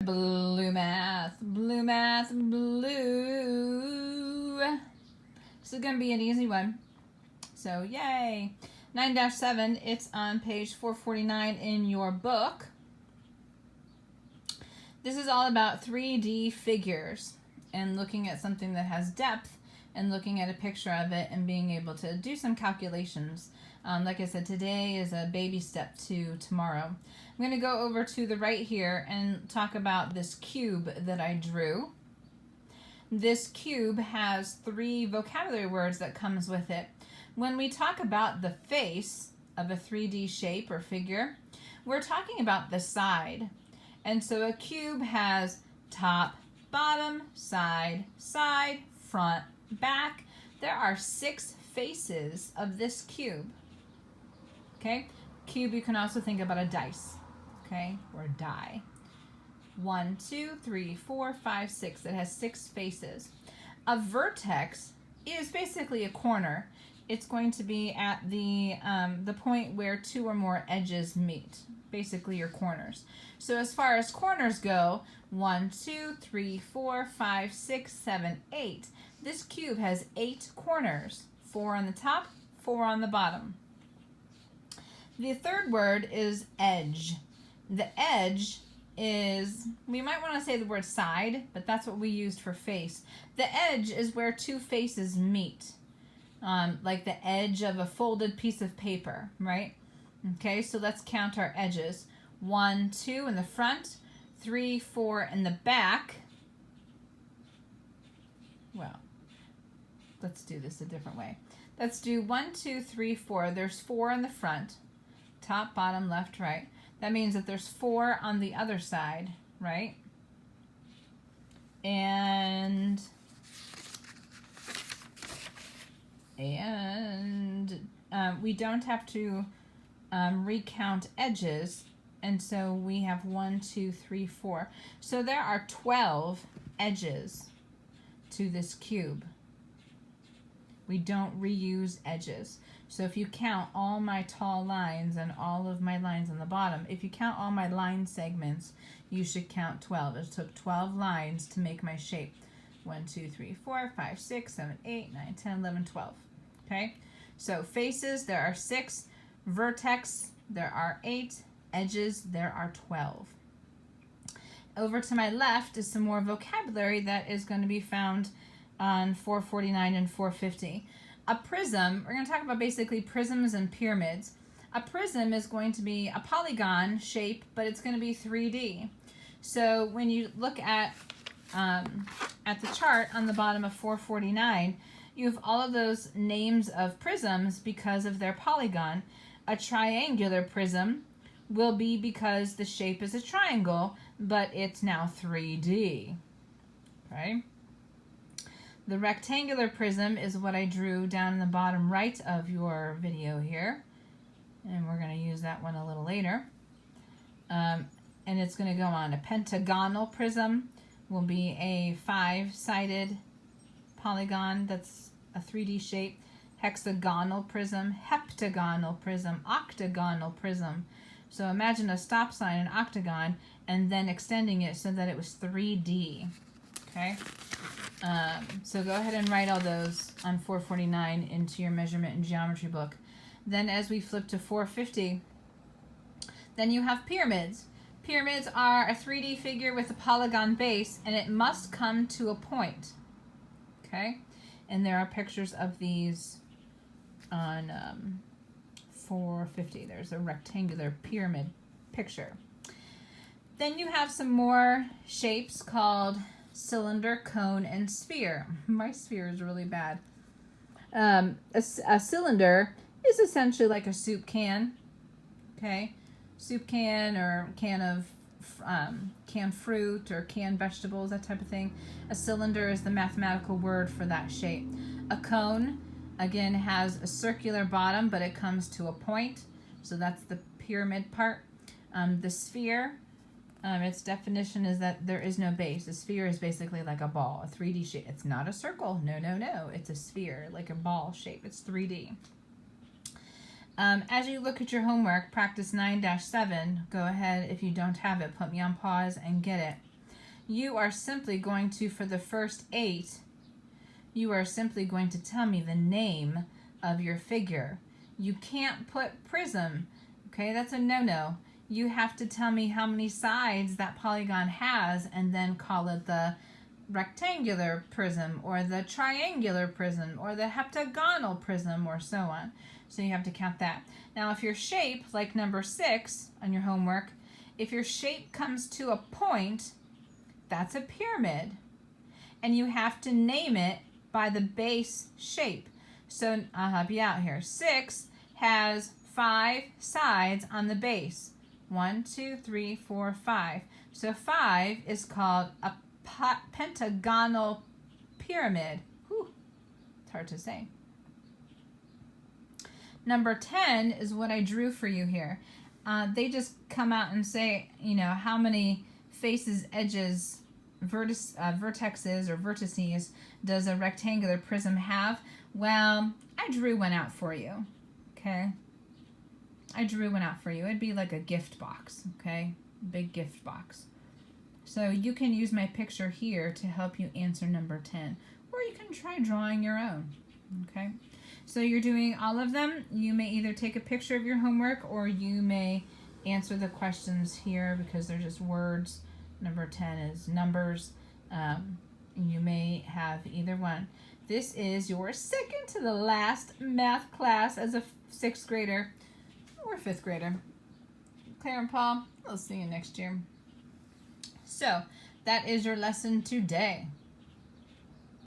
blue math. Blue math, blue. This is going to be an easy one. So, yay. 9-7, it's on page 449 in your book. This is all about 3D figures and looking at something that has depth and looking at a picture of it and being able to do some calculations. Like I said, today is a baby step to tomorrow. I'm going to go over to the right here and talk about this cube that I drew. This cube has 3 vocabulary words that comes with it. When we talk about the face of a 3D shape or figure, we're talking about the side. And so a cube has top, bottom, side, side, front, back. There are 6 faces of this cube. Okay? Cube, you can also think about a dice. Okay? Or a die. 1, 2, 3, 4, 5, 6. It has 6 faces. A vertex is basically a corner. It's going to be at the point where 2 or more edges meet. Basically your corners. So as far as corners go, 1, 2, 3, 4, 5, 6, 7, 8. This cube has 8 corners. 4 on the top, 4 on the bottom. The third word is edge. The edge is, we might want to say the word side, but that's what we used for face. The edge is where 2 faces meet. Like the edge of a folded piece of paper, right? Okay, so let's count our edges. 1, 2 in the front, 3, 4 in the back. Well, let's do this a different way. Let's do 1, 2, 3, 4. There's 4 in the front, top, bottom, left, right. That means that there's 4 on the other side, right? And we don't have to recount edges, and so we have 1, 2, 3, 4. So there are 12 edges to this cube. We don't reuse edges. So if you count all my tall lines and all of my lines on the bottom, if you count all my line segments, you should count 12. It took 12 lines to make my shape. 1, 2, 3, 4, 5, 6, 7, 8, 9, 10, 11, 12. Okay? So faces, there are 6. Vertex, there are 8. Edges, there are 12. Over to my left is some more vocabulary that is going to be found on 449 and 450. A prism, we're going to talk about basically prisms and pyramids. A prism is going to be a polygon shape, but it's going to be 3D. So when you look at the chart on the bottom of 449, you have all of those names of prisms because of their polygon. A triangular prism will be because the shape is a triangle, but it's now 3D. Okay? The rectangular prism is what I drew down in the bottom right of your video here. And we're going to use that one a little later. And it's going to go on. A pentagonal prism will be a 5-sided polygon that's a 3D shape. Hexagonal prism, heptagonal prism, octagonal prism. So imagine a stop sign, an octagon, and then extending it so that it was 3D. Okay? So go ahead and write all those on 449 into your measurement and geometry book. Then as we flip to 450, then you have pyramids. Pyramids are a 3D figure with a polygon base, and it must come to a point. Okay? And there are pictures of these on 450. There's a rectangular pyramid picture. Then you have some more shapes called cylinder, cone, and sphere. My sphere is really bad. A cylinder is essentially like a soup can. Okay? Soup can or can of canned fruit or canned vegetables, that type of thing. A cylinder is the mathematical word for that shape. A cone, again, has a circular bottom, but it comes to a point. So that's the pyramid part. The sphere, its definition is that there is no base. A sphere is basically like a ball, a 3D shape. It's not a circle. No, no, no. It's a sphere, like a ball shape. It's 3D. As you look at your homework, practice 9-7, go ahead, if you don't have it, put me on pause and get it. you are simply going to, for the first 8, you are simply going to tell me the name of your figure. You can't put prism, okay? That's a no-no. You have to tell me how many sides that polygon has and then call it the rectangular prism or the triangular prism or the heptagonal prism or so on. So you have to count that. Now if your shape, like number 6 on your homework, if your shape comes to a point, that's a pyramid. And you have to name it by the base shape. So I'll help you out here. 6 has 5 sides on the base. 1, 2, 3, 4, 5. So 5 is called a pentagonal pyramid. Whew, it's hard to say. Number 10 is what I drew for you here. They just come out and say, you know, how many faces, edges, vertexes or vertices does a rectangular prism have? Well, I drew one out for you, okay? I drew one out for you. It'd be like a gift box, okay? Big gift box. So you can use my picture here to help you answer number 10. Or you can try drawing your own, okay? So you're doing all of them. You may either take a picture of your homework or you may answer the questions here because they're just words. Number 10 is numbers. You may have either one. This is your second to the last math class as a 6th grader or 5th grader. Claire and Paul, we'll see you next year. So that is your lesson today.